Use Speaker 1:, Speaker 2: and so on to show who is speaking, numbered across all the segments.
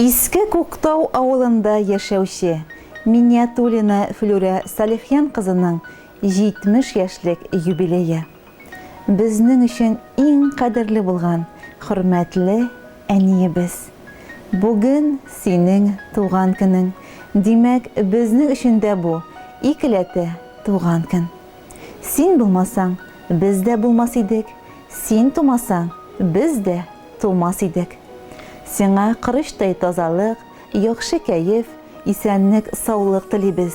Speaker 1: Иске Күктау авылында яшәүче Миниатулина Флюря Салихян кызының 70 яшьлек юбилее. Безнең өчен иң кадерле булган хөрмәтле әниебез. Бүген синең туган көнең. Димәк, безнең өчен дә бу икеләтә туган көн. Син булмасаң, без дә булмас идек. Син тумасаң, без дә тумас идек. Сиңа кырыштай тазалык, яхшы кәеф, исәнлек, саулык телибез.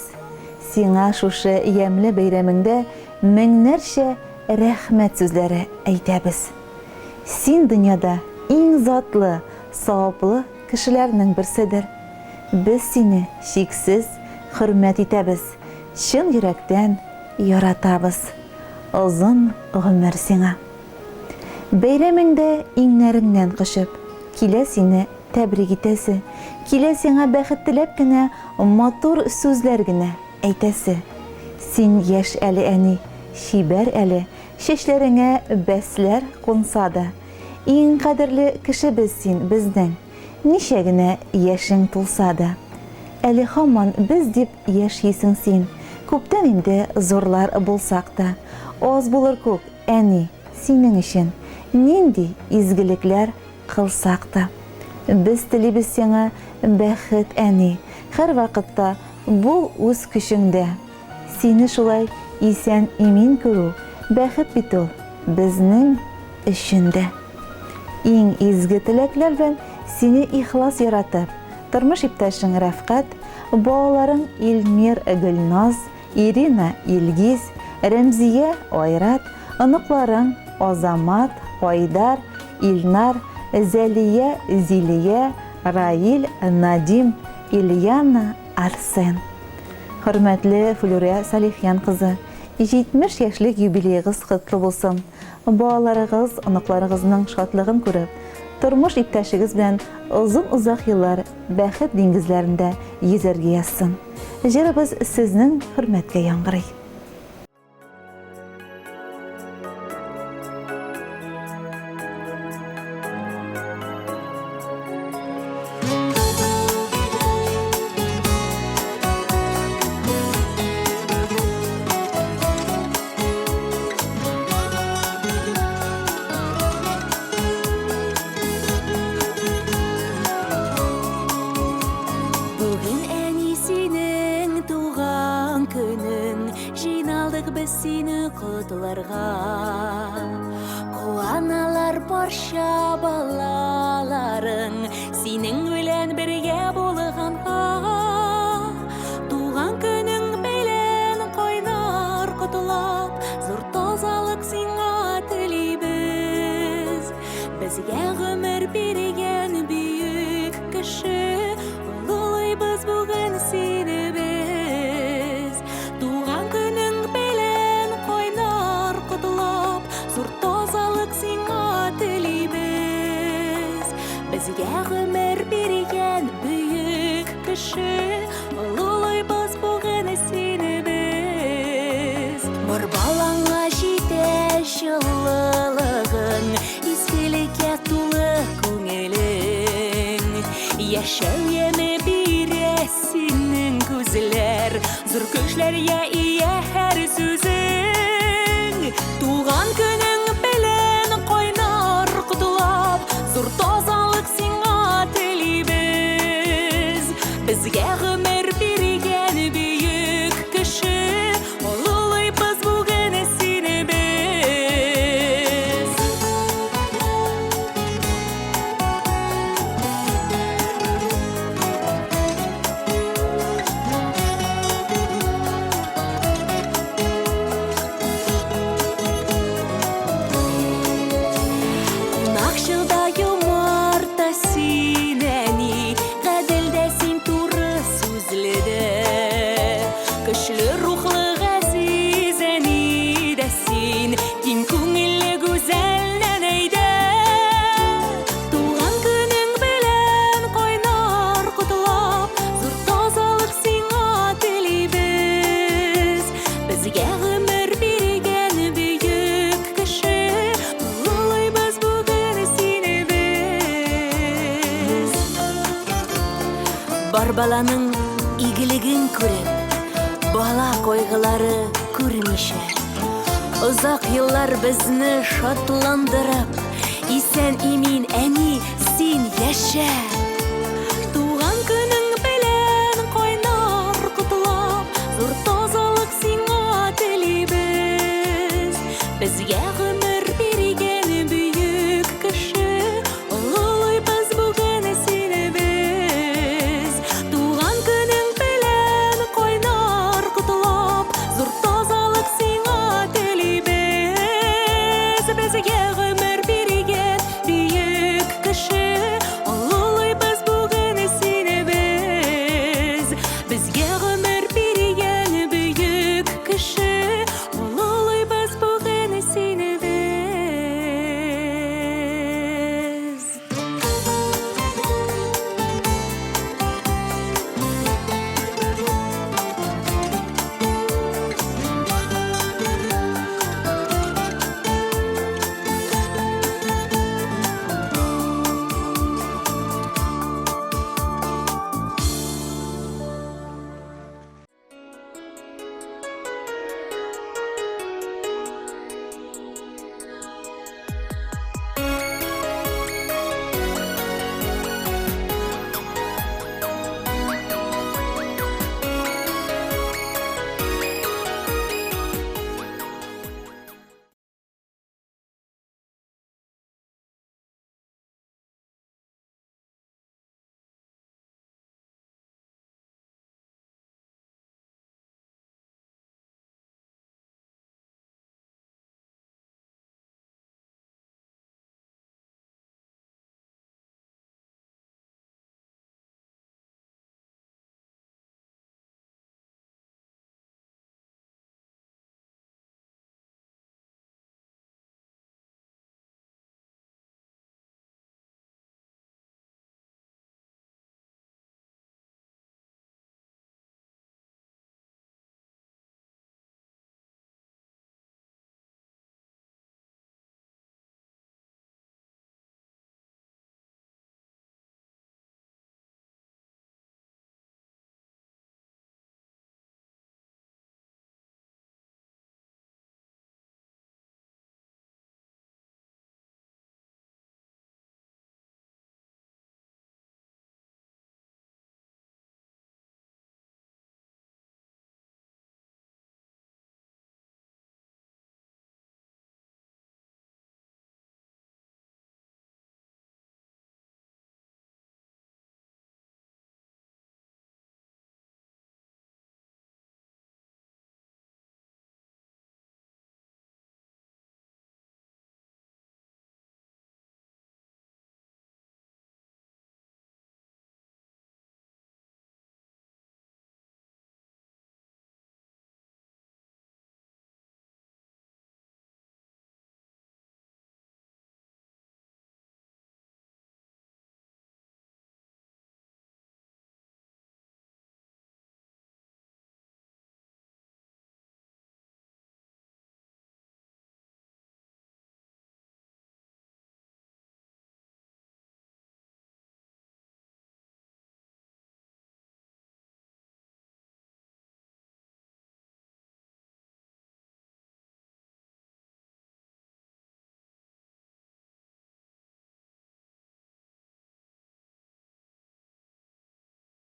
Speaker 1: Сиңа шушы ямьле бәйрәмеңдә меңнәрчә рәхмәт сүзләре әйтәбез. Син дөньяда иң затлы, саваплы кешеләрнең берседер. Без сине шиксез хөрмәт итәбез. Чын йөрәктән яратабыз. Озын гомер сиңа. Бәйрәмеңдә иңнәреңнән кышып, килә сине тәбрик итәсе, килә сиңа бәхет теләп кенә матур сүзләр генә әйтәсе. Син яшь әле әни, шибәр әле, чәчләреңә бәсләр кунса да. Иң кадерле кешебез син безнең, ничә генә яшең тулса да. Әле һаман без дип яшисең син, күптән инде зурлар булсак та. Аз булыр күп, әни, синең өчен нинди изгелекләр кылсак та. Без телибез сиңа бәхет, әни, һәр вакытта бул үз көчеңдә. Сине шулай исән имин күрү, бәхет бит ул безнең өчен дә. Иң изге теләкләр белән сине ихлас яратып, тормыш иптәшең Рәфкать, балаларың Илмир, Гөлназ, Ирина, Илгиз, Рәмзия, Айрат, оныкларың Азамат, Айдар, Илнар, Зәлия, Зилия, Раил, Надим, Ильяна, Арсен. Хөрмәтле Флюря Салихян кызы, 70 яшьлек юбилейгыз котлы булсын. Балаларыгыз, оныкларыгызның шатлыгын күреп, тормыш иптәшегез белән озын-узак еллар бәхет диңгезләрендә йөзәргә язсын. Җырыбыз сезнең хөрмәткә яңгырый.
Speaker 2: Сине котларга куаналар барча балаларың синең белән бергә булганга туган көнең белән кайнар котлап зур тазалык сиңа телибез безгә гомер биргән бөек кеше улыйбыз бүген сине без туган көнең безгә гомер биргән бөек кеше улыйбыз бүген сине без бар балаңа җитә җылылыгың изгелеккә тулы күңелең яшәү яме бирә синең күзләр зур көчләргә ия һәр сүзең туган көнең белән кайнар котлап зур тазалык сиңа телибез безгә гомер биргән бөек кеше улыйбыз бүген сине без Нақшылда юмарта син әни, гаделдә син туры сүзледе. Көчле рухлы газиз әни дә син, киң күңелле гүзәл нәнәйдә. Туган көнең белән кайнар котлап, зур тазалык сиңа телибез. Безгә гомер биргән бөек кеше улыйбыз бүген сине без. баланың игілігін көріп, бала қойғылары көрмеше. Ұзақ еллар бізні шатландырып, исән имин әни син яшә. Туған күнің